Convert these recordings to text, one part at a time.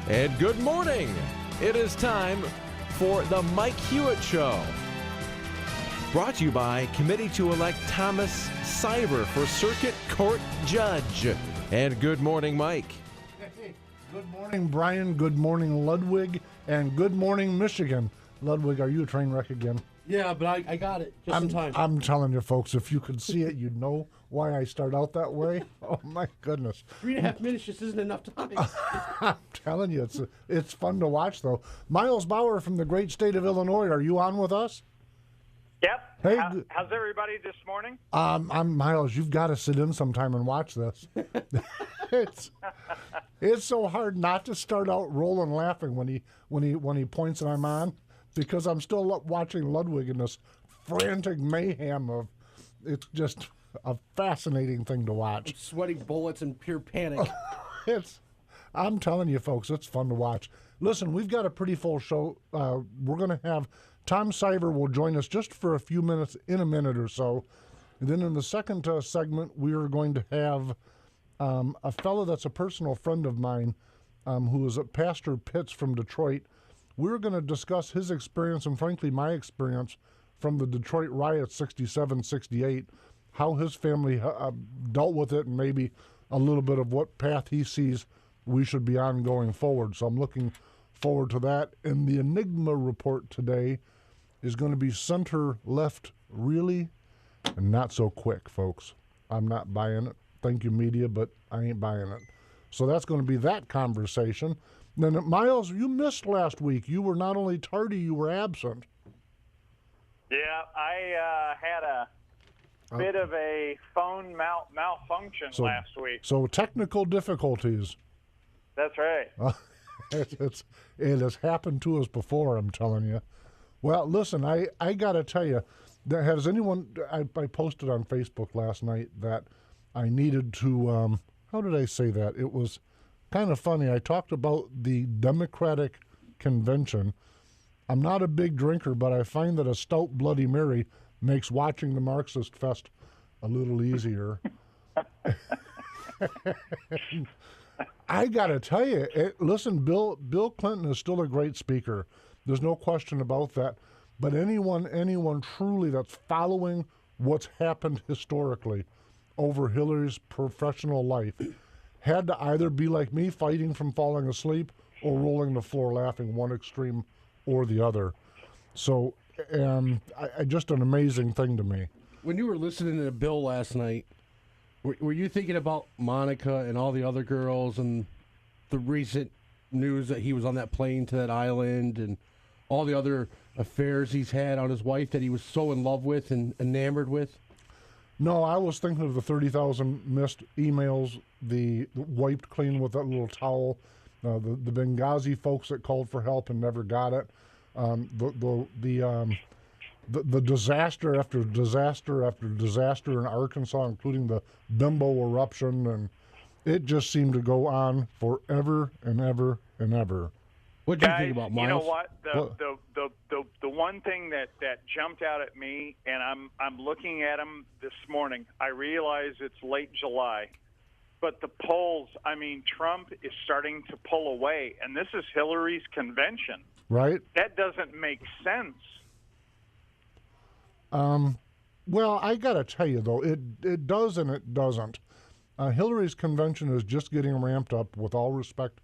And good morning. It is time for the Mike Hewitt Show. Brought to you by Committee to elect Thomas Shiver for Circuit Court Judge. And good morning, Mike. Hey, good morning, Brian. Good morning, Ludwig. And good morning, Michigan. Ludwig, are you a train wreck again? Yeah, but I got it just in time. I'm telling you, folks, if you could see it, you'd know why I start out that way. Oh, my goodness. 3.5 minutes just isn't enough time. I'm telling you, it's fun to watch, though. Miles Bauer from the great state of Illinois, are you on with us? Yep. Hey, how's everybody this morning? I'm Miles. You've got to sit in sometime and watch this. It's so hard not to start out rolling laughing when he points and I'm on, because I'm still watching Ludwig in this frantic mayhem of. It's just a fascinating thing to watch. I'm sweating bullets in pure panic. I'm telling you, folks, it's fun to watch. Listen, we've got a pretty full show. We're going to have Tom Shiver will join us just for a few minutes, in a minute or so. And then in the second segment, we are going to have a fellow that's a personal friend of mine who is Pastor Pitts from Detroit. We're going to discuss his experience and, frankly, my experience from the Detroit riots 67, 68, how his family dealt with it, and maybe a little bit of what path he sees we should be on going forward. So I'm looking forward to that. And the Enigma Report today is going to be center left really and not so quick, folks. I'm not buying it. Thank you, media, but I ain't buying it. So that's going to be that conversation. Then, Miles, you missed last week. You were not only tardy, you were absent. Yeah, I had a bit of a phone malfunction last week. So technical difficulties. That's right. It has happened to us before, I'm telling you. Well, listen, I got to tell you, has anyone, I posted on Facebook last night that I needed to, how did I say that? It was kind of funny. I talked about the Democratic Convention. I'm not a big drinker, but I find that a stout Bloody Mary makes watching the Marxist Fest a little easier. I got to tell you, listen, Bill Clinton is still a great speaker. There's no question about that. But anyone truly that's following what's happened historically over Hillary's professional life had to either be like me, fighting from falling asleep, or rolling the floor laughing, one extreme or the other. So, just an amazing thing to me. When you were listening to Bill last night, were you thinking about Monica and all the other girls and the recent news that he was on that plane to that island and all the other affairs he's had on his wife that he was so in love with and enamored with? No, I was thinking of the 30,000 missed emails, the wiped clean with that little towel, the Benghazi folks that called for help and never got it, the disaster after disaster after disaster in Arkansas, including the Bimbo eruption, and it just seemed to go on forever and ever and ever. What do you think about Miles? You know what? The one thing that jumped out at me, and I'm looking at him this morning. I realize it's late July, but the polls. I mean, Trump is starting to pull away, and this is Hillary's convention. Right. That doesn't make sense. Well, I got to tell you, though, it does and it doesn't. Hillary's convention is just getting ramped up, with all respect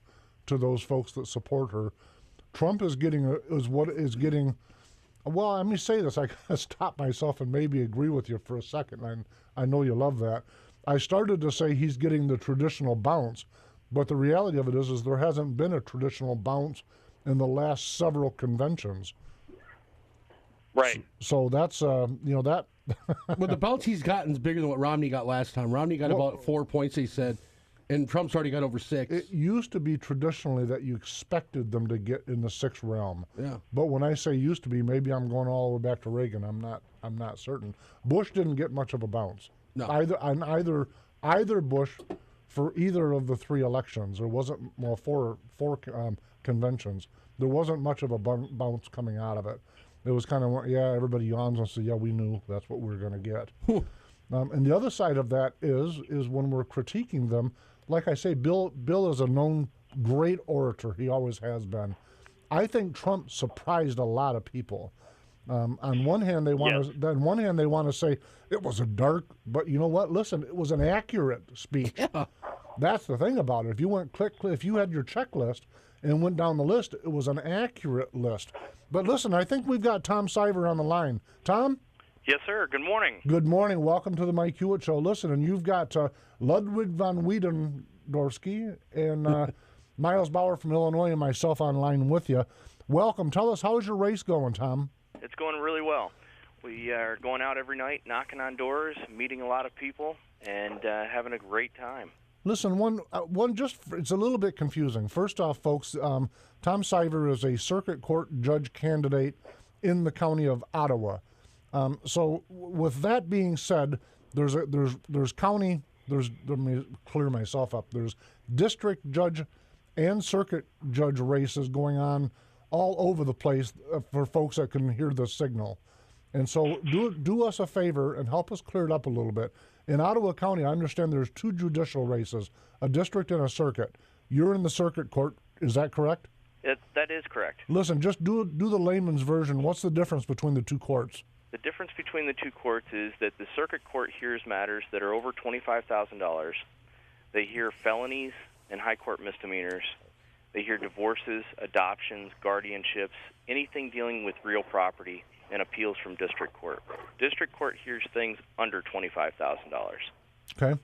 to those folks that support her. Trump is getting. Well, let me say this. I got to stop myself and maybe agree with you for a second. I know you love that. I started to say he's getting the traditional bounce, but the reality of it is there hasn't been a traditional bounce in the last several conventions. Right. So that's that. Well, the bounce he's gotten is bigger than what Romney got last time. Romney got about 4 points, he said, and Trump's already got over 6. It used to be traditionally that you expected them to get in the 6th realm. Yeah. But when I say used to be, maybe I'm going all the way back to Reagan. I'm not certain. Bush didn't get much of a bounce. No. Either Bush for either of the 3 elections. There wasn't four conventions. There wasn't much of a bounce coming out of it. It was kind of, everybody yawns and says, we knew that's what we were going to get. And the other side of that is when we're critiquing them, like I say, Bill is a known great orator. He always has been. I think Trump surprised a lot of people. On one hand, they want to. On one hand, they want to say it was a dark, but you know what? Listen, it was an accurate speech. Yeah. That's the thing about it. If you went click, if you had your checklist and went down the list, it was an accurate list. But listen, I think we've got Tom Shiver on the line. Tom? Yes, sir. Good morning. Good morning. Welcome to the Mike Hewitt Show. Listen, and you've got Ludwig von Wiedenhoeft and Miles Bauer from Illinois and myself online with you. Welcome. Tell us, how's your race going, Tom? It's going really well. We are going out every night, knocking on doors, meeting a lot of people, and having a great time. Listen, it's a little bit confusing. First off, folks, Tom Shiver is a circuit court judge candidate in the county of Ottawa. So with that being said, let me clear myself up. There's district judge and circuit judge races going on all over the place for folks that can hear the signal. And so do us a favor and help us clear it up a little bit. In Ottawa County, I understand there's 2 judicial races, a district and a circuit. You're in the circuit court. Is that correct? That is correct. Listen, just do the layman's version. What's the difference between the 2 courts? The difference between the 2 courts is that the circuit court hears matters that are over $25,000. They hear felonies and high court misdemeanors. They hear divorces, adoptions, guardianships, anything dealing with real property, and appeals from district court. District court hears things under $25,000. Okay.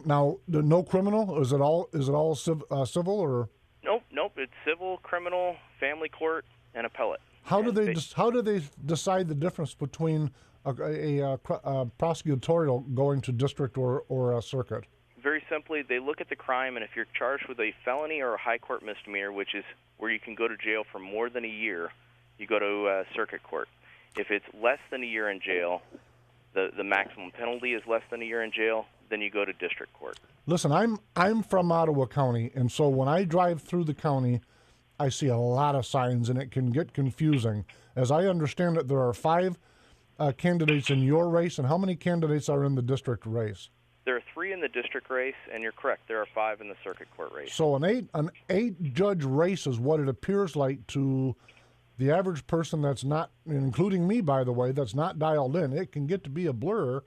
Now, no criminal? Is it all civil or? Nope. It's civil, criminal, family court, and appellate. How do they decide the difference between a prosecutorial going to district or a circuit? Very simply, they look at the crime, and if you're charged with a felony or a high court misdemeanor, which is where you can go to jail for more than a year, you go to circuit court. If it's less than a year in jail, the maximum penalty is less than a year in jail, then you go to district court. Listen, I'm from Ottawa County, and so when I drive through the county, I see a lot of signs, and it can get confusing. As I understand it, there are 5 candidates in your race, and how many candidates are in the district race? There are 3 in the district race, and you're correct. There are 5 in the circuit court race. So an 8-judge race is what it appears like to the average person that's not, including me, by the way, that's not dialed in. It can get to be a blur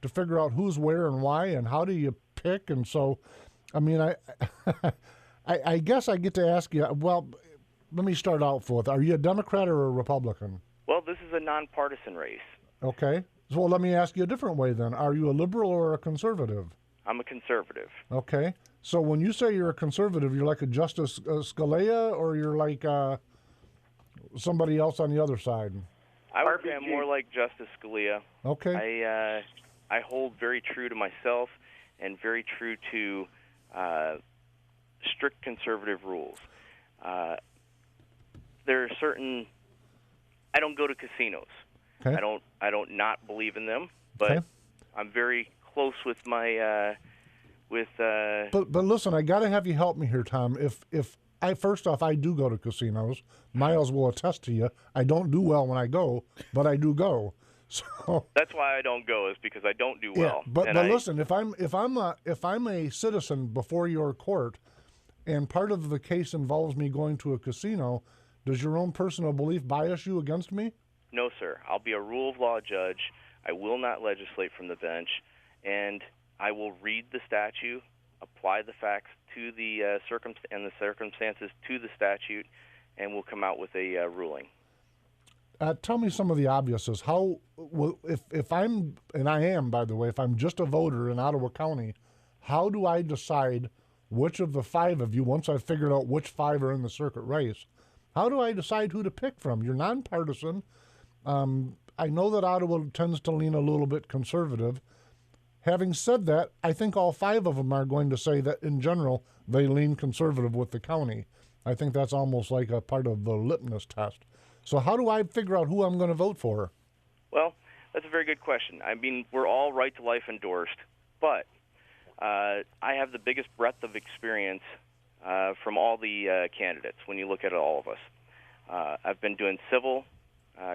to figure out who's where and why and how do you pick. And so, I mean, I guess I get to ask you, well, let me start out with, are you a Democrat or a Republican? Well, this is a nonpartisan race. Okay. So let me ask you a different way then. Are you a liberal or a conservative? I'm a conservative. Okay. So when you say you're a conservative, you're like a Justice Scalia, or you're like somebody else on the other side? I would say I'm more like Justice Scalia. Okay. I hold very true to myself and very true to strict conservative rules. There are certain. I don't go to casinos. Okay. I don't not believe in them, but Okay. I'm very close with my But listen, I got to have you help me here, Tom. If I first off, I do go to casinos. Miles will attest to you. I don't do well when I go, but I do go. So that's why I don't go, is because I don't do well. But listen, if I'm a citizen before your court, and part of the case involves me going to a casino, does your own personal belief bias you against me? No, sir. I'll be a rule of law judge. I will not legislate from the bench, and I will read the statute, apply the facts to the circumstances to the statute, and we'll come out with a ruling. Tell me some of the obviouses. How, if I'm, and I am, by the way, if I'm just a voter in Ottawa County, how do I decide which of the 5 of you, once I've figured out which 5 are in the circuit race, how do I decide who to pick from? You're nonpartisan. I know that Ottawa tends to lean a little bit conservative. Having said that, I think all 5 of them are going to say that, in general, they lean conservative with the county. I think that's almost like a part of the litmus test. So how do I figure out who I'm going to vote for? Well, that's a very good question. I mean, we're all right to life endorsed, but I have the biggest breadth of experience from all the candidates when you look at all of us. I've been doing civil,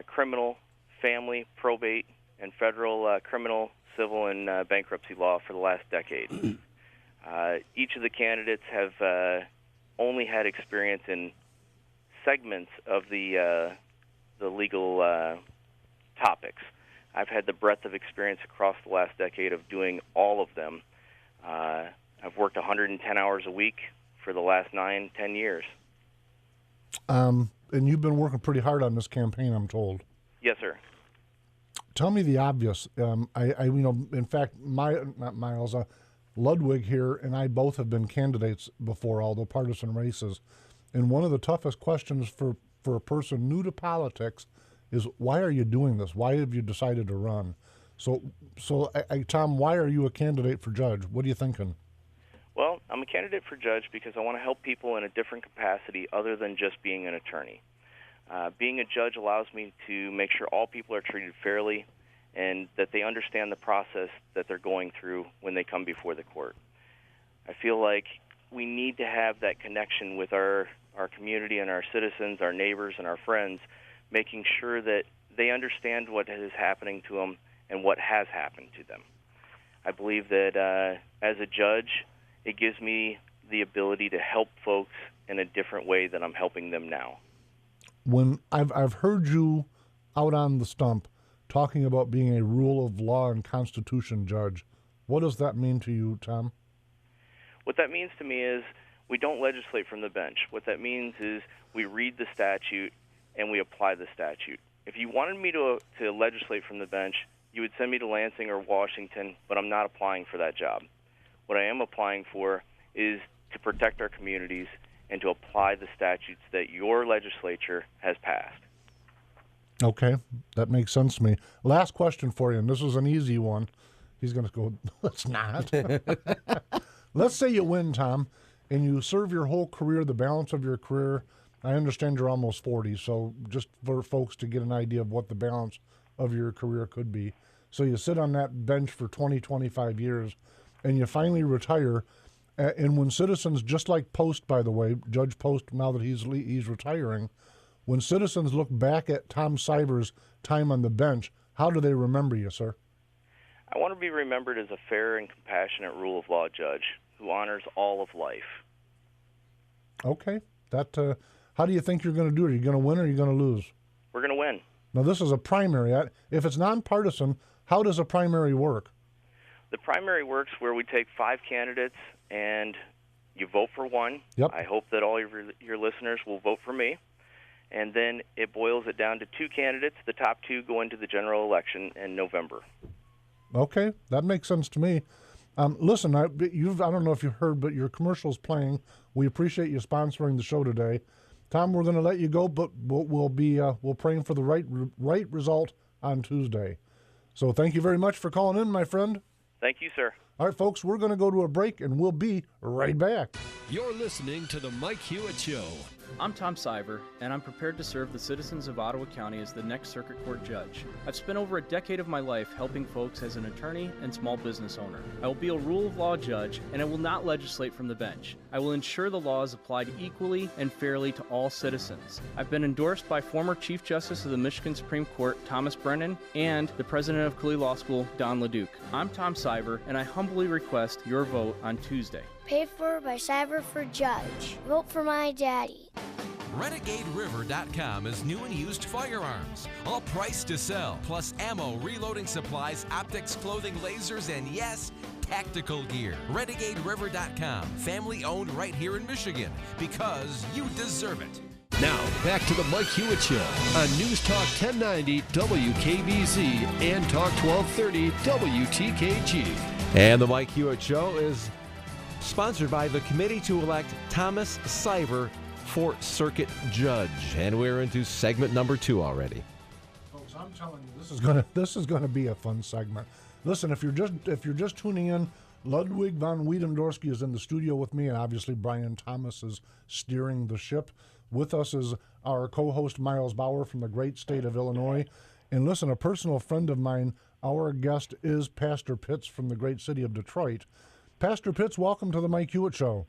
criminal, family, probate, and federal criminal, civil, and bankruptcy law for the last decade. Each of the candidates have only had experience in segments of the legal topics. I've had the breadth of experience across the last decade of doing all of them. I've worked 110 hours a week for the last 9-10 years. And you've been working pretty hard on this campaign, I'm told. Yes, sir. Tell me the obvious. In fact, not Miles, Ludwig here and I both have been candidates before, although partisan races. And one of the toughest questions for a person new to politics is, why are you doing this? Why have you decided to run? So, Tom, why are you a candidate for judge? What are you thinking? Well, I'm a candidate for judge because I want to help people in a different capacity other than just being an attorney. Being a judge allows me to make sure all people are treated fairly and that they understand the process that they're going through when they come before the court. I feel like we need to have that connection with our community and our citizens, our neighbors, and our friends, making sure that they understand what is happening to them and what has happened to them. I believe that as a judge, it gives me the ability to help folks in a different way than I'm helping them now. When I've heard you out on the stump talking about being a rule of law and constitution judge, what does that mean to you, Tom? What that means to me is we don't legislate from the bench. What that means is we read the statute and we apply the statute. If you wanted me to legislate from the bench, you would send me to Lansing or Washington, but I'm not applying for that job. What I am applying for is to protect our communities and to apply the statutes that your legislature has passed. Okay, that makes sense to me. Last question for you, and this is an easy one. He's going to go, let's not. Let's say you win, Tom, and you serve your whole career, the balance of your career. I understand you're almost 40, so just for folks to get an idea of what the balance of your career could be. So you sit on that bench for 20, 25 years, and you finally retire. And when citizens, just like Post, by the way, Judge Post, now that he's retiring, when citizens look back at Tom Shiver's time on the bench, how do they remember you, sir? I want to be remembered as a fair and compassionate rule of law judge who honors all of life. Okay. How do you think you're going to do it? Are you going to win or are you going to lose? We're going to win. Now, this is a primary. If it's nonpartisan, how does a primary work? The primary works where we take 5 candidates and you vote for one. Yep. I hope that all your listeners will vote for me. And then it boils it down to 2 candidates. The top 2 go into the general election in November. Okay, that makes sense to me. Listen, I don't know if you heard, but your commercial's playing. We appreciate you sponsoring the show today. Tom, we're going to let you go, but we'll praying for the right result on Tuesday. So thank you very much for calling in, my friend. Thank you, sir. All right, folks, we're going to go to a break, and we'll be right back. You're listening to The Mike Hewitt Show. I'm Tom Shiver, and I'm prepared to serve the citizens of Ottawa County as the next circuit court judge. I've spent over a decade of my life helping folks as an attorney and small business owner. I will be a rule of law judge, and I will not legislate from the bench. I will ensure the law is applied equally and fairly to all citizens. I've been endorsed by former Chief Justice of the Michigan Supreme Court, Thomas Brennan, and the President of Cooley Law School, Don LeDuc. I'm Tom Shiver, and I humbly request your vote on Tuesday. Paid for by Shiver for Judge. Vote for my daddy. RenegadeRiver.com is new and used firearms, all priced to sell, plus ammo, reloading supplies, optics, clothing, lasers, and yes, tactical gear. RenegadeRiver.com, family owned right here in Michigan, because you deserve it. Now, back to the Mike Hewitt Show on News Talk 1090 WKBZ and Talk 1230 WTKG. And the Mike Hewitt Show is sponsored by the Committee to elect Thomas Shiver for Circuit Judge. And we're into segment number 2 already. Folks, I'm telling you, this is gonna be a fun segment. Listen, if you're just tuning in, Ludwig von Wiedenhoeft is in the studio with me, and obviously Brian Thomas is steering the ship. With us is our co-host Miles Bauer from the great state of Illinois. And listen, a personal friend of mine, our guest is Pastor Pitts from the great city of Detroit. Pastor Pitts, welcome to the Mike Hewitt Show.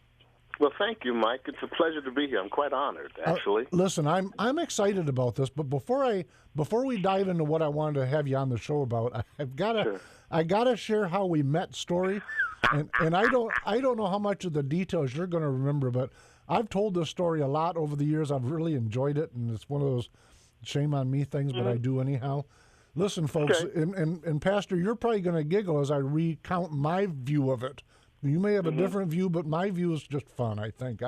Well, thank you, Mike. It's a pleasure to be here. I'm quite honored, actually. Listen, I'm excited about this, but before we dive into what I wanted to have you on the show about, I gotta share how we met story. and I don't know how much of the details you're going to remember, but I've told this story a lot over the years. I've really enjoyed it, and it's one of those shame on me things, but I do anyhow. Listen, folks, and Pastor, you're probably going to giggle as I recount my view of it. You may have a different view, but my view is just fun, I think.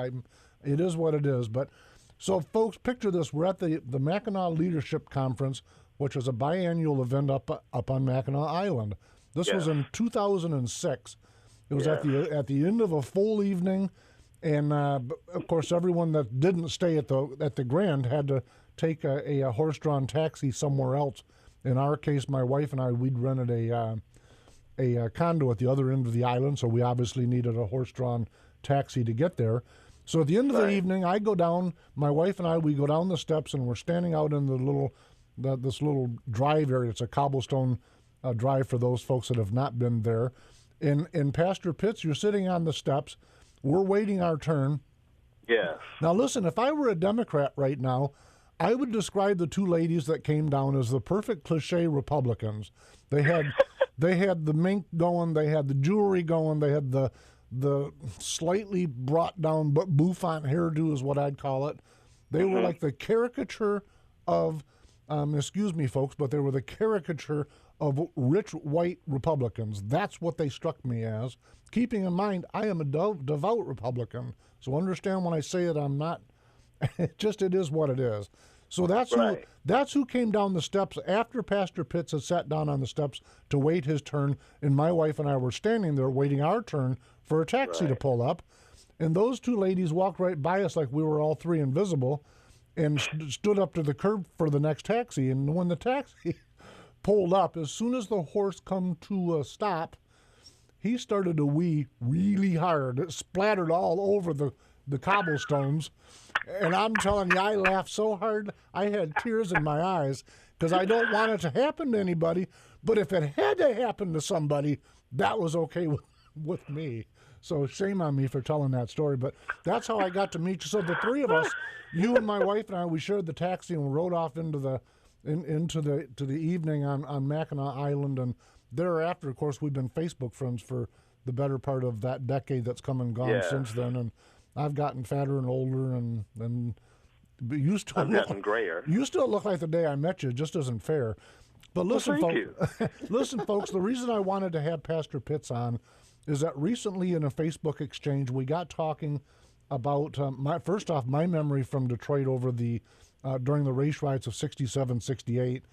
It is what it is. But so, folks, picture this. We're at the Mackinac Leadership Conference, which is a biannual event up on Mackinac Island. This was in 2006. It was at the end of a full evening, and of course, everyone that didn't stay at the Grand had to take a horse-drawn taxi somewhere else. In our case, my wife and I, we'd rented a condo at the other end of the island, so we obviously needed a horse-drawn taxi to get there. So at the end of the evening, I go down. My wife and I, we go down the steps, and we're standing out in this little drive area. It's a cobblestone drive for those folks that have not been there. And Pastor Pitts, you're sitting on the steps. We're waiting our turn. Yes. Now listen, if I were a Democrat right now, I would describe the two ladies that came down as the perfect cliche Republicans. They had the mink going, they had the jewelry going, they had the slightly brought down but bouffant hairdo is what I'd call it. They were like the caricature of, excuse me, folks, but they were the caricature of rich white Republicans. That's what they struck me as. Keeping in mind, I am a devout Republican, so understand when I say it, I'm not. It is what it is. So that's who came down the steps after Pastor Pitts had sat down on the steps to wait his turn, and my wife and I were standing there waiting our turn for a taxi to pull up, and those two ladies walked right by us like we were all three invisible, and stood up to the curb for the next taxi. And when the taxi pulled up, as soon as the horse come to a stop, he started to wee really hard. It splattered all over the cobblestones. And I'm telling you, I laughed so hard, I had tears in my eyes because I don't want it to happen to anybody. But if it had to happen to somebody, that was okay with me. So shame on me for telling that story. But that's how I got to meet you. So the three of us, you and my wife and I, we shared the taxi and we rode off into the evening on Mackinac Island. And thereafter, of course, we've been Facebook friends for the better part of that decade that's come and gone since then. And I've gotten fatter and older, and but you still gotten grayer. You still look like the day I met you. It just isn't fair. But listen, listen, folks. The reason I wanted to have Pastor Pitts on is that recently in a Facebook exchange we got talking about my memory from Detroit over during the race riots of '67, '68,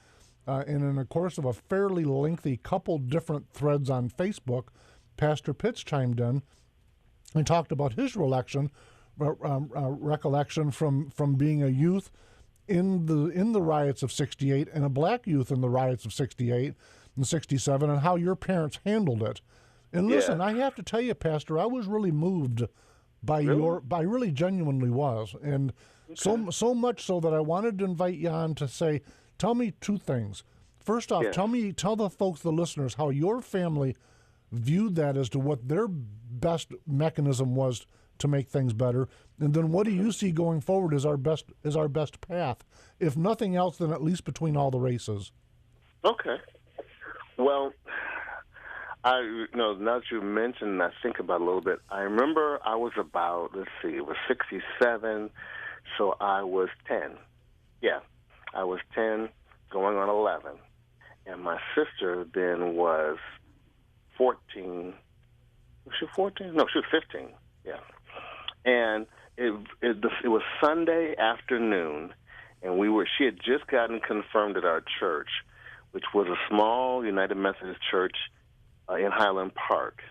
and in the course of a fairly lengthy couple different threads on Facebook, Pastor Pitts chimed in and talked about his recollection from being a youth in the riots of '68 and a black youth in the riots of '68 and '67, and how your parents handled it. And listen, I have to tell you, Pastor, I was really moved by I really genuinely was, and so much so that I wanted to invite you on to say, tell me two things. First off, tell the folks, the listeners, how your family viewed that as to what their best mechanism was to make things better, and then what do you see going forward as our best path, if nothing else, then at least between all the races? Okay. Well, now that you mentioned, I think about it a little bit. I remember I was about, it was '67, so I was 10. Yeah, I was 10, going on 11, and my sister then was 14. Was she 14? No, she was 15. Yeah. And it was Sunday afternoon, and she had just gotten confirmed at our church, which was a small United Methodist church in Highland Park.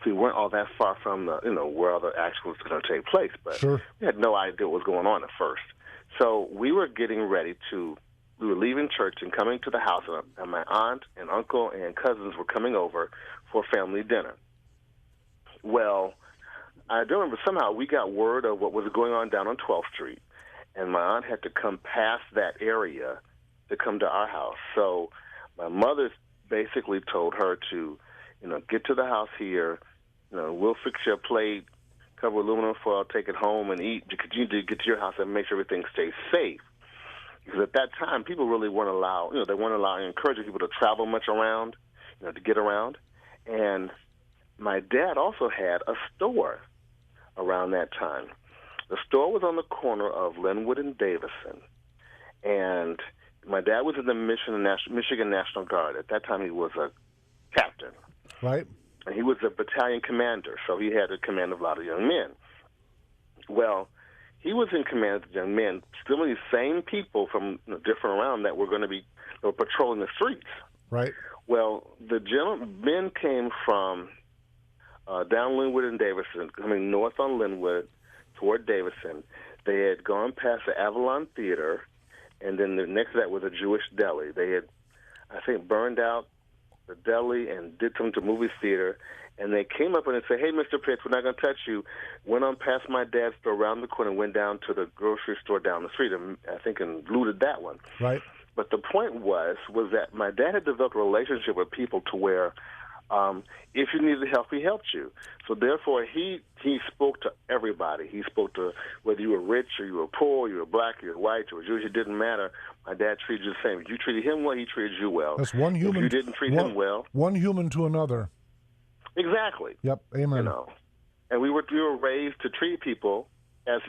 So we weren't all that far from where all the action was going to take place, but we had no idea what was going on at first. So we were getting ready we were leaving church and coming to the house, and my aunt and uncle and cousins were coming over for family dinner. Well, I do remember somehow we got word of what was going on down on 12th Street, and my aunt had to come past that area to come to our house. So my mother basically told her to, get to the house here, we'll fix you a plate, cover aluminum foil, take it home and eat. You need to get to your house and make sure everything stays safe. Because at that time, people really weren't allowed, they weren't allowing, encouraging people to travel much around, to get around. And my dad also had a store around that time. The store was on the corner of Linwood and Davison, and my dad was in the Michigan National Guard. At that time, he was a captain. Right. And he was a battalion commander, so he had a command of a lot of young men. Well, he was in command of young men, still these same people from different around that were patrolling the streets. Right. Well, the men came from down Linwood and Davison, coming north on Linwood toward Davison. They had gone past the Avalon Theater, and then the next to that was a Jewish deli. They had, I think, burned out the deli and did something to movie theater, and they came up and they said, "Hey, Mr. Pitts, we're not going to touch you." Went on past my dad's store around the corner and went down to the grocery store down the street, and I think and looted that one. Right. But the point was that my dad had developed a relationship with people to where if you needed help, he helped you. So therefore, he spoke to everybody. He spoke to whether you were rich or you were poor, you were black, you were white, you were Jewish. It didn't matter. My dad treated you the same. If you treated him well, he treated you well. That's one human. If you didn't treat him well, one human to another. Exactly. Yep. Amen. And we were raised to treat people as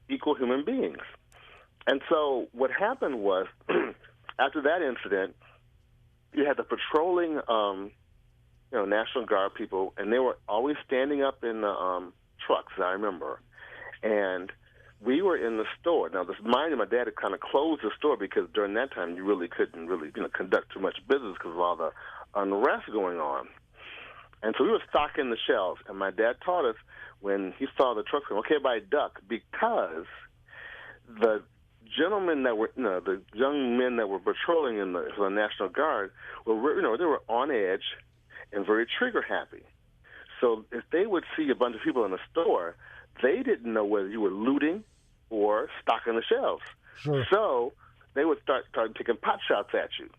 equal human beings. And so what happened was, after that incident, you had the patrolling, National Guard people, and they were always standing up in the trucks, I remember. And we were in the store. Now, mind you, my dad had kind of closed the store because during that time you really couldn't conduct too much business because of all the unrest going on. And so we were stocking the shelves, and my dad taught us when he saw the trucks, okay, everybody duck, because the gentlemen that were, the young men that were patrolling in the National Guard were, they were on edge and very trigger happy. So if they would see a bunch of people in the store, they didn't know whether you were looting or stocking the shelves. Sure. So they would start taking pot shots at you.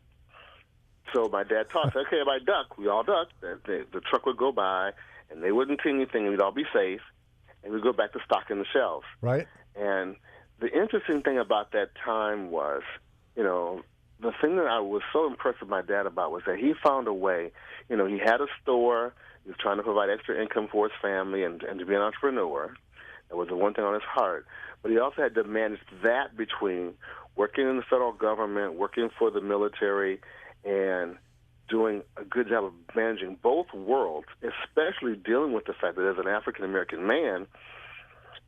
So my dad taught us, okay, everybody duck. We all ducked. The truck would go by, and they wouldn't see anything, and we'd all be safe, and we'd go back to stocking the shelves. Right. And the interesting thing about that time was, the thing that I was so impressed with my dad about was that he found a way. He had a store. He was trying to provide extra income for his family and to be an entrepreneur. That was the one thing on his heart. But he also had to manage that between working in the federal government, working for the military, and doing a good job of managing both worlds, especially dealing with the fact that as an African-American man,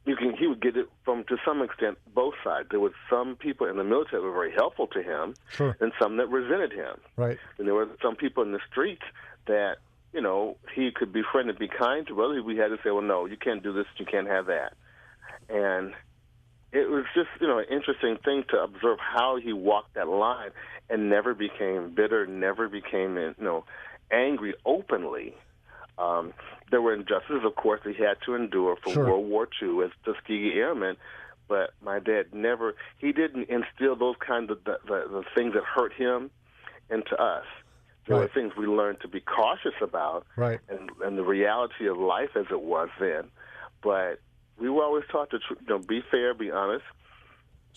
he would get it from, to some extent, both sides. There were some people in the military that were very helpful to him, sure, and some that resented him. Right. And there were some people in the streets that, he could befriend and be kind to. Others we had to say, well, no, you can't do this, you can't have that. And it was just, an interesting thing to observe how he walked that line and never became bitter, never became, angry openly. There were injustices, of course, that he had to endure from sure. World War II as Tuskegee Airmen, but my dad he didn't instill those kinds of the things that hurt him into us. There were things we learned to be cautious about, right, and the reality of life as it was then. But we were always taught to be fair, be honest,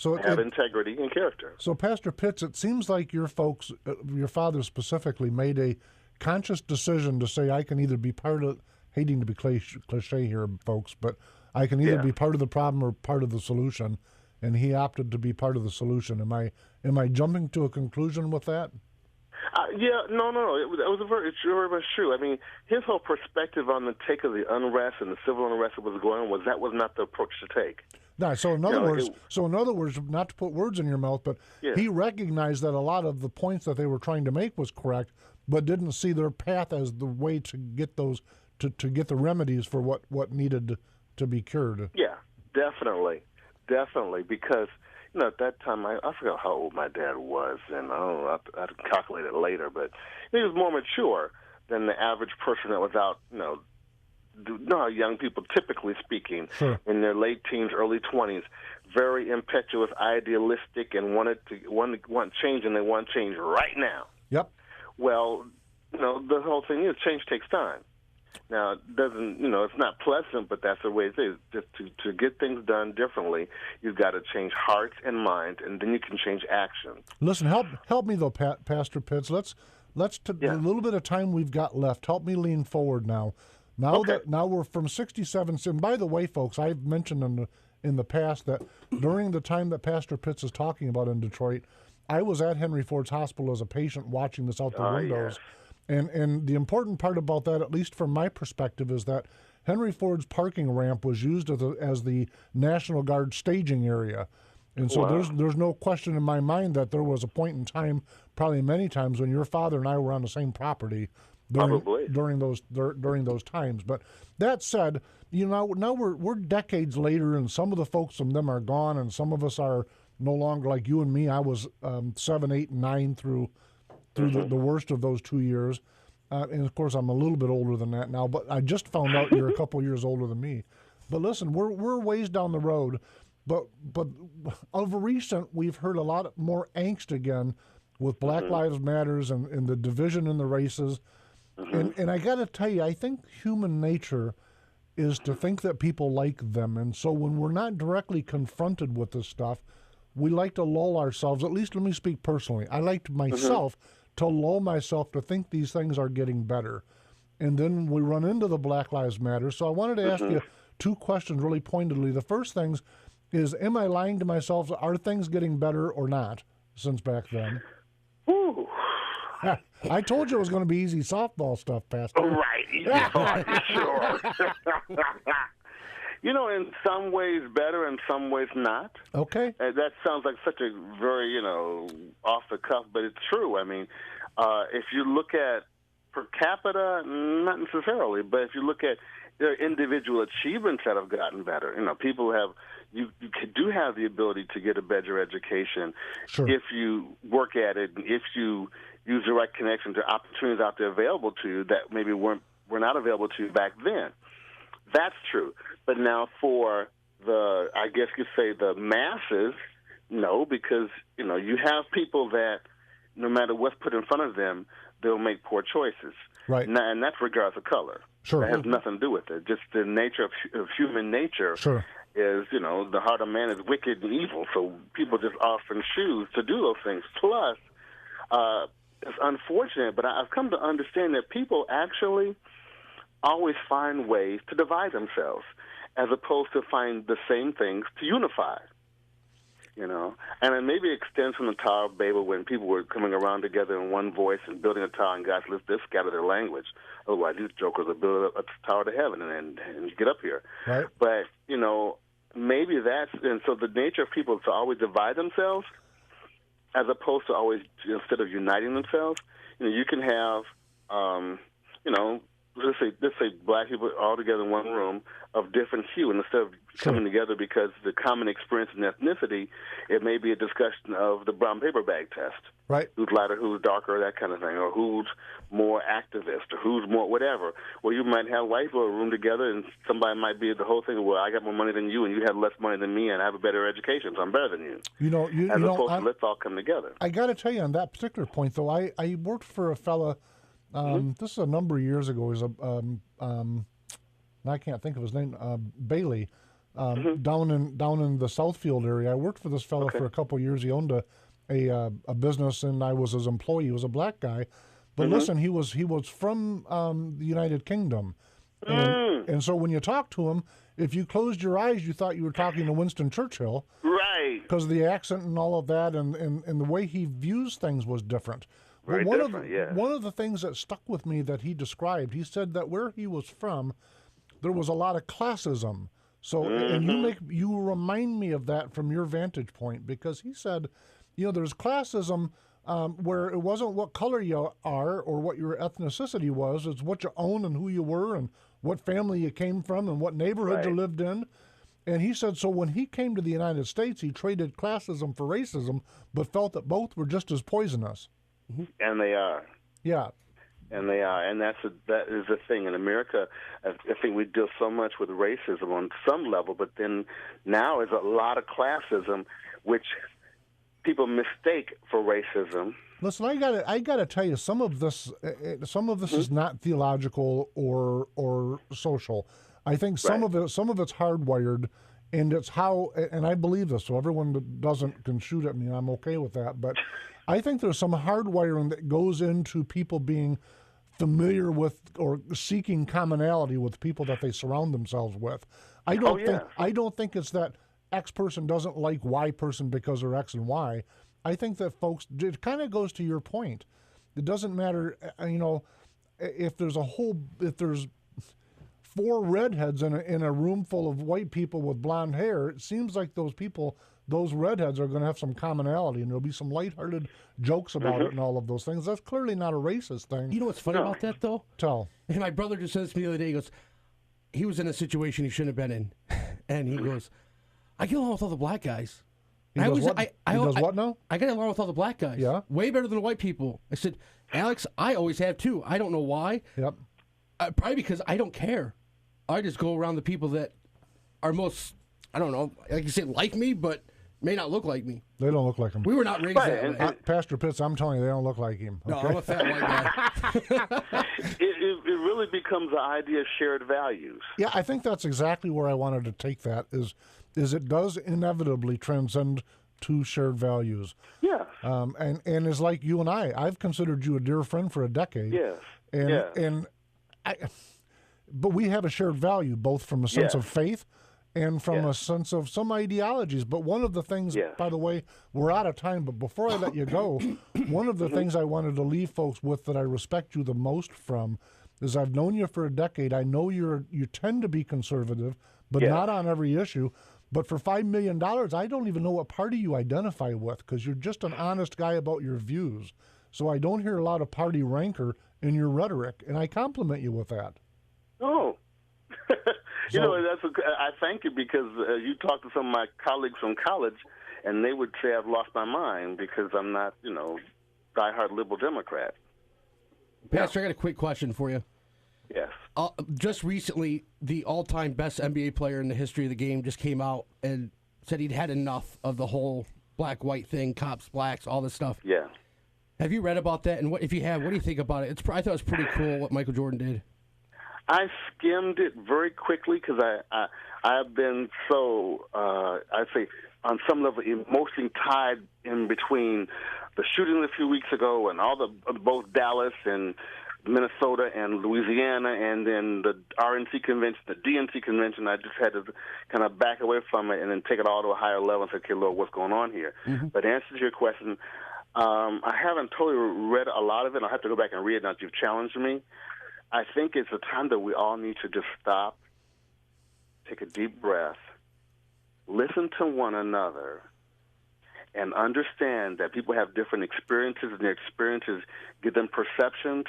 have integrity and character. So, Pastor Pitts, it seems like your folks, your father specifically, made a conscious decision to say, I can either be part of, hating to be cliche here, folks, but I can either be part of the problem or part of the solution, and he opted to be part of the solution. Am I jumping to a conclusion with that? No. It was very much true. I mean, his whole perspective on the take of the unrest and the civil unrest that was going on was not the approach to take. No, so in other words, not to put words in your mouth, but he recognized that a lot of the points that they were trying to make was correct, but didn't see their path as the way to get those to get the remedies for what needed to be cured. Yeah, definitely, because at that time I forgot how old my dad was, and I don't know, I had to calculate it later, but he was more mature than the average person that was out, how young people, typically speaking, sure, in their late teens, early 20s, very impetuous, idealistic, and want change, and they want change right now. Yep. Well, the whole thing is change takes time. Now, it doesn't, it's not pleasant, but that's the way it is. Just to get things done differently, you've got to change hearts and minds, and then you can change action. Listen, help me though, Pastor Pitts. Let's a little bit of time we've got left. Help me lean forward now. Now now we're from 67. And by the way, folks, I've mentioned in the past that during the time that Pastor Pitts is talking about in Detroit, I was at Henry Ford's Hospital as a patient watching this out the windows. Yeah. And the important part about that, at least from my perspective, is that Henry Ford's parking ramp was used as the National Guard staging area. And so there's no question in my mind that there was a point in time, probably many times, when your father and I were on the same property during those times. But that said, now we're decades later, and some of the folks from them are gone, and some of us are no longer like you and me. I was 7, 8, and 9 through the worst of those 2 years. And, of course, I'm a little bit older than that now, but I just found out you're a couple years older than me. But listen, we're ways down the road. But of recent, we've heard a lot more angst again with Black Lives Matters and the division in the races. And I got to tell you, I think human nature is to think that people like them. And so when we're not directly confronted with this stuff, we like to lull ourselves. At least let me speak personally. I like myself to lull myself to think these things are getting better. And then we run into the Black Lives Matter. So I wanted to ask you 2 questions really pointedly. The first thing is, am I lying to myself? Are things getting better or not since back then? Ooh. I told you it was going to be easy softball stuff, Pastor. Right. Easy softball, sure. In some ways better, in some ways not. Okay. That sounds like such a very, off the cuff, but it's true. I mean, if you look at per capita, not necessarily, but if you look at there are individual achievements that have gotten better. People have you do have the ability to get a better education if you work at it, and if you use the right connections or opportunities out there available to you that maybe were not available to you back then. That's true. But now for the, I guess you say the masses, no, because, you have people that no matter what's put in front of them, they'll make poor choices. Right. And that's regardless of color. Sure. That has nothing to do with it. Just the nature of human nature is, the heart of man is wicked and evil. So people just often choose to do those things. Plus, it's unfortunate, but I've come to understand that people actually always find ways to divide themselves as opposed to find the same things to unify. And it maybe extends from the Tower of Babel when people were coming around together in one voice and building a tower, and God said, let's scatter their language. Otherwise, these jokers will build a tower to heaven and get up here. Right. But, maybe that's, and so the nature of people is to always divide themselves as opposed to always, instead of uniting themselves. You can have, let's say black people all together in one room of different hue, and instead of coming together because the common experience in ethnicity, it may be a discussion of the brown paper bag test. Right. Who's lighter, who's darker, that kind of thing, or who's more activist, or who's more whatever. Well, you might have white people in a room together, and somebody might be the whole thing, well, I got more money than you, and you have less money than me, and I have a better education, so I'm better than you. As opposed to let's all come together. I got to tell you on that particular point, though, I worked for a fella. This is a number of years ago. He's I can't think of his name. Bailey, down in the Southfield area. I worked for this fellow for a couple of years. He owned a business, and I was his employee. He was a black guy, but listen, he was from the United Kingdom, and so when you talk to him, if you closed your eyes, you thought you were talking to Winston Churchill, right? Because of the accent and all of that, and the way he views things was different. Very different, one of the things that stuck with me that he described, he said that where he was from, there was a lot of classism. So, and you remind me of that from your vantage point, because he said, there's classism where it wasn't what color you are or what your ethnicity was, it's what you own and who you were and what family you came from and what neighborhood you lived in. And he said, so when he came to the United States, he traded classism for racism, but felt that both were just as poisonous. And they are. Yeah. And they are. And that is the thing. In America, I think we deal so much with racism on some level, but then now is a lot of classism, which people mistake for racism. Listen, I gotta tell you, some of this is not theological or social. I think some of it's hardwired, and it's how, and I believe this. So everyone that doesn't can shoot at me, and I'm okay with that. But I think there's some hardwiring that goes into people being familiar with or seeking commonality with people that they surround themselves with. I don't think it's that X person doesn't like Y person because they're X and Y. I think that folks, it kind of goes to your point. It doesn't matter, if there's 4 redheads in a room full of white people with blonde hair, it seems like those redheads are going to have some commonality, and there'll be some lighthearted jokes about it and all of those things. That's clearly not a racist thing. You know what's funny about that, though? Tell. And my brother just said this to me the other day. He goes, he was in a situation he shouldn't have been in. And he goes, I get along with all the black guys. He does what now? I get along with all the black guys. Yeah. Way better than the white people. I said, Alex, I always have too. I don't know why. Yep. Probably because I don't care. I just go around the people that are most, I don't know, like you said, like me, but may not look like me. They don't look like him. We were not raised that way. Pastor Pitts, I'm telling you, they don't look like him. Okay? No, I'm a fat white guy. It really becomes the idea of shared values. Yeah, I think that's exactly where I wanted to take that, is it does inevitably transcend to shared values. Yeah. And it's like you and I've considered you a dear friend for a decade. Yes. But we have a shared value, both from a sense of faith and from a sense of some ideologies. But one of the things, by the way, we're out of time, but before I let you go, one of the things I wanted to leave folks with that I respect you the most from is I've known you for a decade. I know you tend to be conservative, but not on every issue. But for $5 million, I don't even know what party you identify with, because you're just an honest guy about your views. So I don't hear a lot of party rancor in your rhetoric, and I compliment you with that. Oh. I thank you, because you talk to some of my colleagues from college, and they would say I've lost my mind because I'm not, diehard liberal Democrat. Pastor, I got a quick question for you. Yes. Just recently, the all-time best NBA player in the history of the game just came out and said he'd had enough of the whole black-white thing, cops, blacks, all this stuff. Yeah. Have you read about that? And if you have, what do you think about it? I thought it was pretty cool what Michael Jordan did. I skimmed it very quickly because I've been so, I'd say, on some level, emotionally tied in between the shooting a few weeks ago and all both Dallas and Minnesota and Louisiana, and then the RNC convention, the DNC convention. I just had to kind of back away from it and then take it all to a higher level and say, okay, Lord, what's going on here? Mm-hmm. But to answer your question, I haven't totally read a lot of it. I'll have to go back and read it now that you've challenged me. I think it's a time that we all need to just stop, take a deep breath, listen to one another, and understand that people have different experiences, and their experiences give them perceptions.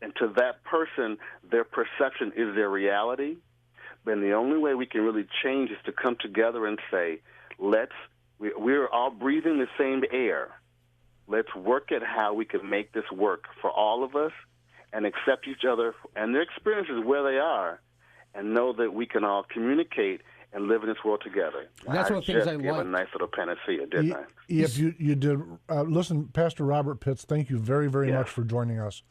And to that person, their perception is their reality. And the only way we can really change is to come together and say, we're all breathing the same air. Let's work at how we can make this work for all of us, and accept each other and their experiences where they are, and know that we can all communicate and live in this world together. That's one of the things I gave like. a nice little panacea, didn't I? Yes, you did. Listen, Pastor Robert Pitts, thank you very, very much for joining us.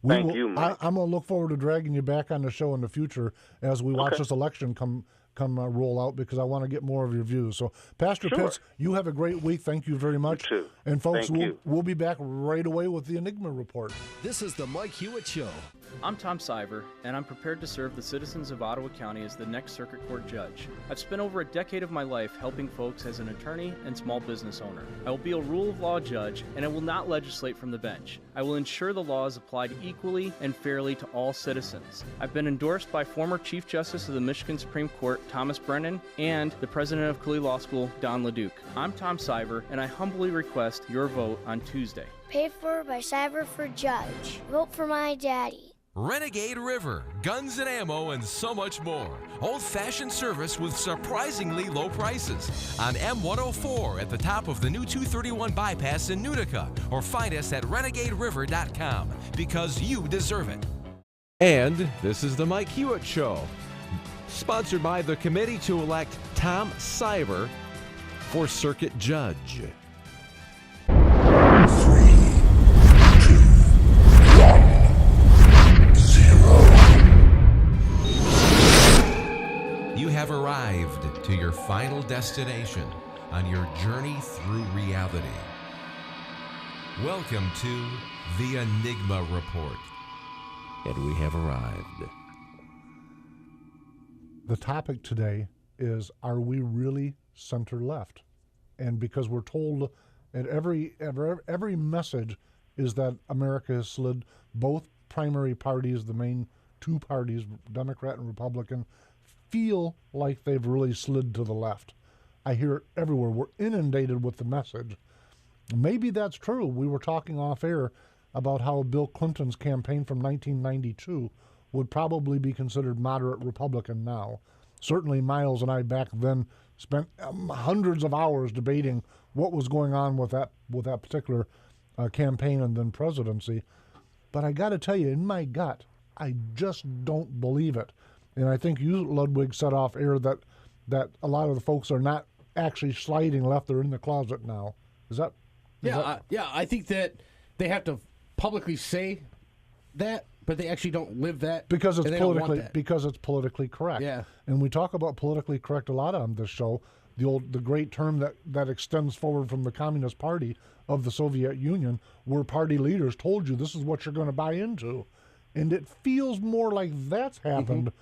Thank you, Mike. I'm going to look forward to dragging you back on the show in the future as we watch this election come roll out, because I want to get more of your views. So, Pastor Pitts, you have a great week. Thank you very much. You too. And folks, we'll be back right away with the Enigma Report. This is the Mike Hewitt Show. I'm Tom Shiver, and I'm prepared to serve the citizens of Ottawa County as the next Circuit Court Judge. I've spent over a decade of my life helping folks as an attorney and small business owner. I will be a rule of law judge, and I will not legislate from the bench. I will ensure the law is applied equally and fairly to all citizens. I've been endorsed by former Chief Justice of the Michigan Supreme Court, Thomas Brennan, and the President of Cooley Law School, Don LeDuc. I'm Tom Shiver, and I humbly request your vote on Tuesday. Paid for by Shiver for Judge. Vote for my daddy. Renegade River, guns and ammo, and so much more. Old-fashioned service with surprisingly low prices. On M104 at the top of the new 231 bypass in Utica. Or find us at renegaderiver.com, because you deserve it. And this is the Mike Hewitt Show, sponsored by the committee to elect Tom Shiver for Circuit Judge. 3, 2, 1. You have arrived to your final destination on your journey through reality. Welcome to the Enigma Report, and we have arrived. The topic today is, are we really center-left? And because we're told at every message is that America has slid, both primary parties, the main two parties, Democrat and Republican, feel like they've really slid to the left. I hear it everywhere. We're inundated with the message. Maybe that's true. We were talking off air about how Bill Clinton's campaign from 1992 would probably be considered moderate Republican now. Certainly Miles and I back then spent hundreds of hours debating what was going on with that particular campaign and then presidency. But I got to tell you, in my gut, I just don't believe it. And I think you, Ludwig, said off air that a lot of the folks are not actually sliding left; they're in the closet now. Is that? I think that they have to publicly say that, but they actually don't live that because it's politically correct. Yeah, and we talk about politically correct a lot on this show. The great term that extends forward from the Communist Party of the Soviet Union, where party leaders told you this is what you're going to buy into, and it feels more like that's happened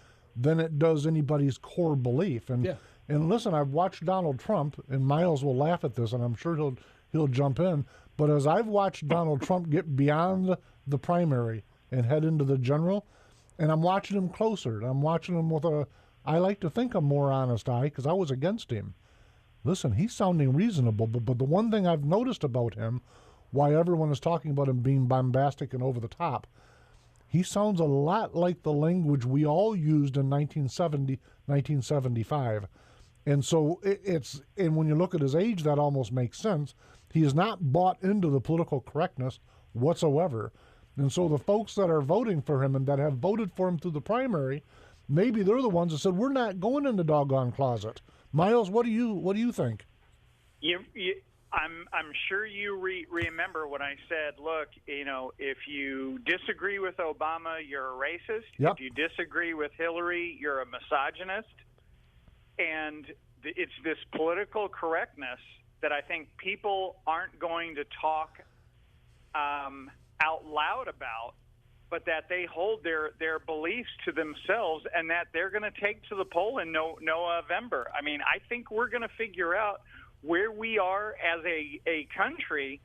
than it does anybody's core belief. And listen, I've watched Donald Trump, and Miles will laugh at this, and I'm sure he'll jump in. But as I've watched Donald Trump get beyond the primary and head into the general, and I'm watching him closer, and I'm watching him with I like to think a more honest eye, because I was against him. Listen, he's sounding reasonable, but the one thing I've noticed about him, why everyone is talking about him being bombastic and over the top, he sounds a lot like the language we all used in 1975. And so and when you look at his age, that almost makes sense. He has not bought into the political correctness whatsoever. And so the folks that are voting for him and that have voted for him through the primary, maybe they're the ones that said, we're not going in the doggone closet. Miles, what do you think? I'm sure you remember when I said, look, if you disagree with Obama, you're a racist. Yep. If you disagree with Hillary, you're a misogynist. And it's this political correctness that I think people aren't going to talk out loud about, but that they hold their beliefs to themselves and that they're going to take to the poll in November. I mean, I think we're going to figure out where we are as a country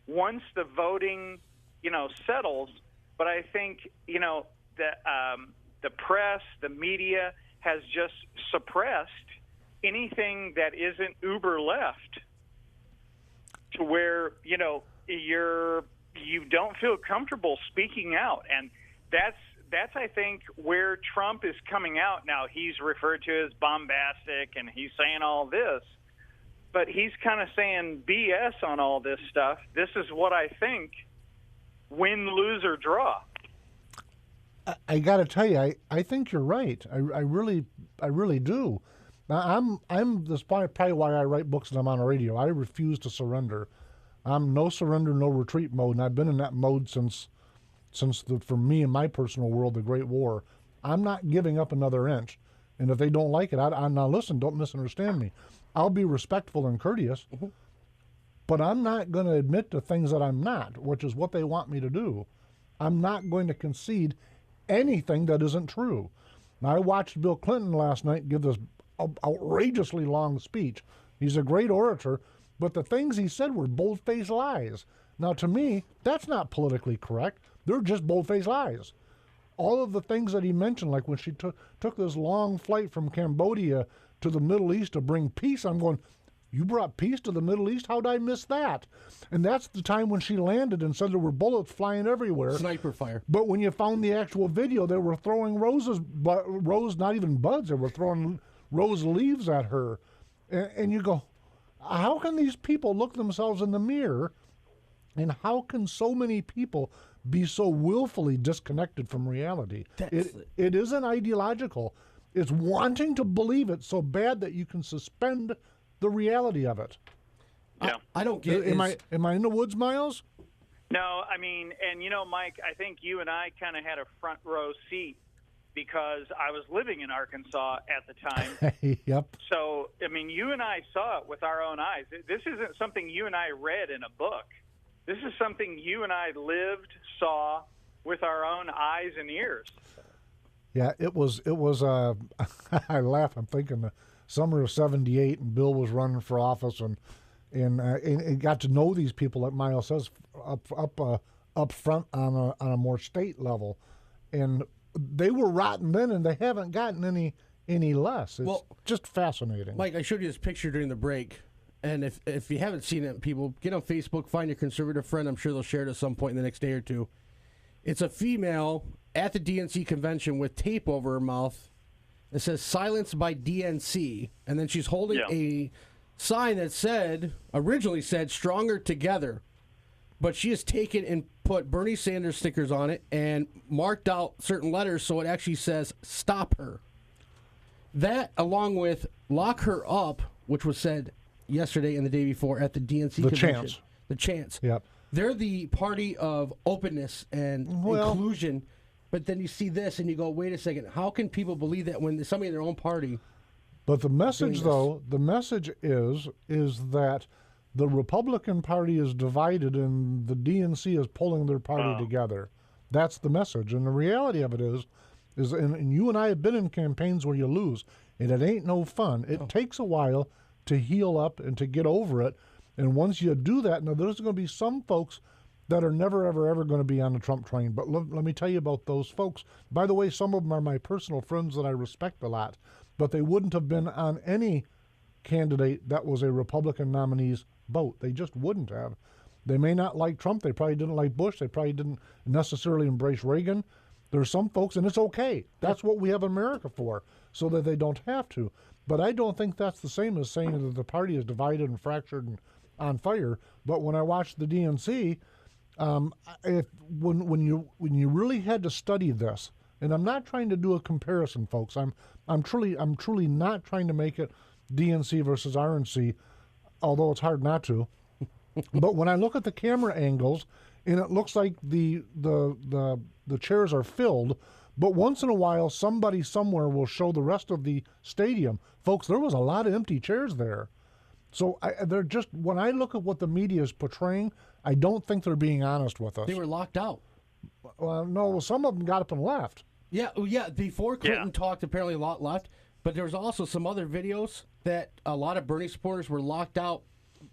once the voting, settles. But I think, the press, the media has just suppressed anything that isn't uber left to where, you don't feel comfortable speaking out. And that's I think where Trump is coming out now. He's referred to as bombastic and he's saying all this, but he's kind of saying BS on all this stuff. This is what I think, win, lose, or draw. I got to tell you, I think you're right. I really do. Now, this is probably why I write books and I'm on the radio. I refuse to surrender. I'm no surrender, no retreat mode, and I've been in that mode since for me in my personal world, the Great War. I'm not giving up another inch. And if they don't like it, now listen, don't misunderstand me. I'll be respectful and courteous, but I'm not going to admit to things that I'm not, which is what they want me to do. I'm not going to concede anything that isn't true. Now, I watched Bill Clinton last night give this outrageously long speech. He's a great orator, but the things he said were bold-faced lies. Now, to me, that's not politically correct. They're just bold-faced lies. All of the things that he mentioned, like when she took this long flight from Cambodia to the Middle East to bring peace, I'm going, you brought peace to the Middle East? How'd I miss that? And that's the time when she landed and said there were bullets flying everywhere. Sniper fire. But when you found the actual video, they were throwing roses, not even buds, they were throwing rose leaves at her. And you go, how can these people look themselves in the mirror, and how can so many people be so willfully disconnected from reality? It isn't ideological. It's wanting to believe it so bad that you can suspend the reality of it. Yeah. I don't get. Am I in the woods, Miles? No, I mean, and Mike, I think you and I kind of had a front row seat because I was living in Arkansas at the time. Yep. So, I mean, you and I saw it with our own eyes. This isn't something you and I read in a book. This is something you and I lived, saw, with our own eyes and ears. Yeah, it was. I laugh. I'm thinking the summer of '78, and Bill was running for office, and got to know these people, like Miles says, up front on a more state level, and they were rotten then, and they haven't gotten any less. It's just fascinating. Mike, I showed you this picture during the break, and if you haven't seen it, people, get on Facebook, find your conservative friend. I'm sure they'll share it at some point in the next day or two. It's a female at the DNC convention with tape over her mouth. It says "Silence by DNC," and then she's holding a sign that originally said "Stronger Together," but she has taken and put Bernie Sanders stickers on it and marked out certain letters so it actually says "Stop her." That, along with "Lock her up," which was said yesterday and the day before at the DNC convention. The chance. Yep. They're the party of openness and inclusion, but then you see this and you go, wait a second, how can people believe that when somebody in their own party? But the message, though, is that the Republican Party is divided and the DNC is pulling their party together. That's the message. And the reality of it is and you and I have been in campaigns where you lose, and it ain't no fun. It takes a while to heal up and to get over it. And once you do that, now there's going to be some folks that are never, ever, ever going to be on the Trump train. But let me tell you about those folks. By the way, some of them are my personal friends that I respect a lot, but they wouldn't have been on any candidate that was a Republican nominee's boat. They just wouldn't have. They may not like Trump. They probably didn't like Bush. They probably didn't necessarily embrace Reagan. There's some folks, and it's okay. That's what we have America for, so that they don't have to. But I don't think that's the same as saying that the party is divided and fractured and on fire. But when I watched the DNC, when you really had to study this, and I'm not trying to do a comparison, folks. I'm truly not trying to make it DNC versus RNC, although it's hard not to. But when I look at the camera angles, and it looks like the chairs are filled, but once in a while somebody somewhere will show the rest of the stadium. Folks, there was a lot of empty chairs there. So they're just, when I look at what the media is portraying, I don't think they're being honest with us. They were locked out. No, some of them got up and left. Yeah, before Clinton talked, apparently a lot left, but there was also some other videos that a lot of Bernie supporters were locked out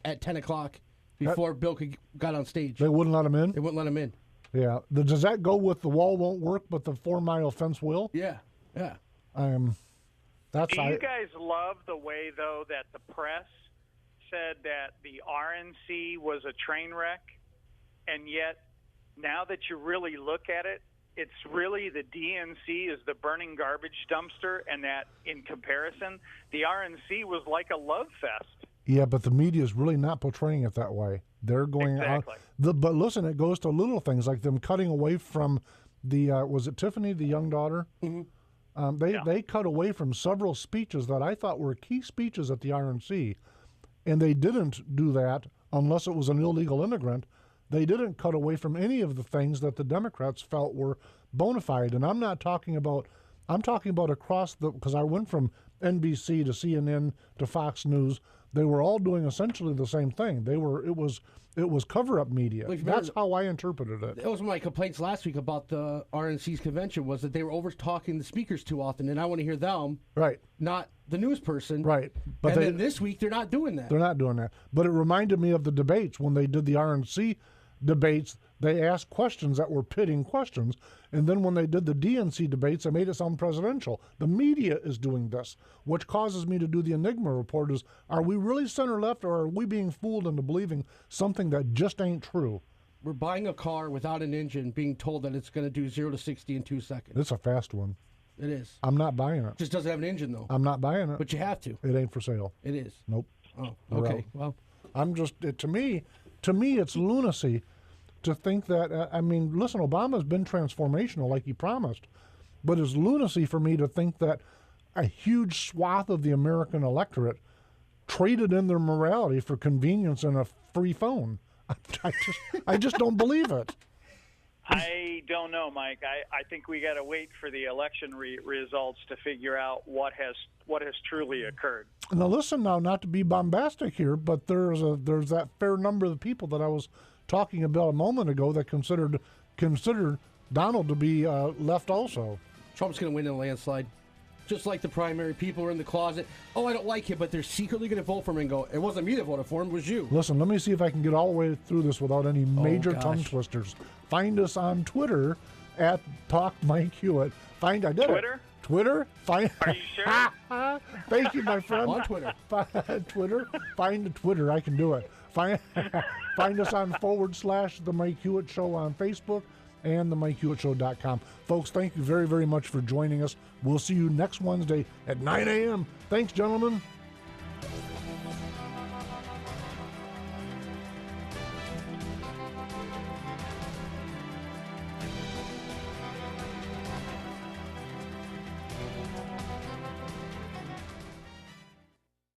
at 10 o'clock before Bill got on stage. They wouldn't let him in? They wouldn't let him in. Yeah. Does that go with the wall won't work, but the 4-mile fence will? Yeah. Do you guys love the way, though, that the press said that the RNC was a train wreck, and yet now that you really look at it, it's really the DNC is the burning garbage dumpster, and that in comparison, the RNC was like a love fest. Yeah, but the media is really not portraying it that way. They're going out. But listen, it goes to little things like them cutting away from the, was it Tiffany, the young daughter? Mm-hmm. They cut away from several speeches that I thought were key speeches at the RNC, and they didn't do that unless it was an illegal immigrant. They didn't cut away from any of the things that the Democrats felt were bona fide. And I'm talking about across because I went from NBC to CNN to Fox News. They were all doing essentially the same thing. It was cover-up media. That's how I interpreted it. That was one of my complaints last week about the RNC's convention, was that they were over-talking the speakers too often, and I want to hear them, right? Not the news person, right? But then this week they're not doing that. They're not doing that. But it reminded me of the debates when they did the RNC debates. They asked questions that were pitting questions, and then when they did the DNC debates, they made it sound presidential. The media is doing this, which causes me to do the Enigma Report. Is, are we really center-left, or are we being fooled into believing something that just ain't true? We're buying a car without an engine, being told that it's going to do 0 to 60 in 2 seconds. It's a fast one. It is. I'm not buying it. Just doesn't have an engine, though. I'm not buying it. But you have to. It ain't for sale. It is. Nope. Oh, okay. Well, I'm just, to me, it's lunacy to think that, I mean, listen, Obama's been transformational like he promised, but it's lunacy for me to think that a huge swath of the American electorate traded in their morality for convenience and a free phone. I just don't believe it. I don't know, Mike. I think we got to wait for the election results to figure out what has truly occurred. Now, listen, not to be bombastic here, but there's that fair number of people that I was talking about a moment ago that considered Donald to be left also. Trump's going to win in a landslide. Just like the primary, people are in the closet. Oh, I don't like him, but they're secretly going to vote for him and go, it wasn't me that voted for him, it was you. Listen, let me see if I can get all the way through this without any major tongue twisters. Find us on Twitter at Talk Mike Hewitt. I did Twitter? it. Twitter? Are you sure? Thank you, my friend. On Twitter. Twitter? Find the Twitter. I can do it. Find us on / The Mike Hewitt Show on Facebook and themikehewitt.com. Folks, thank you very, very much for joining us. We'll see you next Wednesday at 9 a.m. Thanks, gentlemen.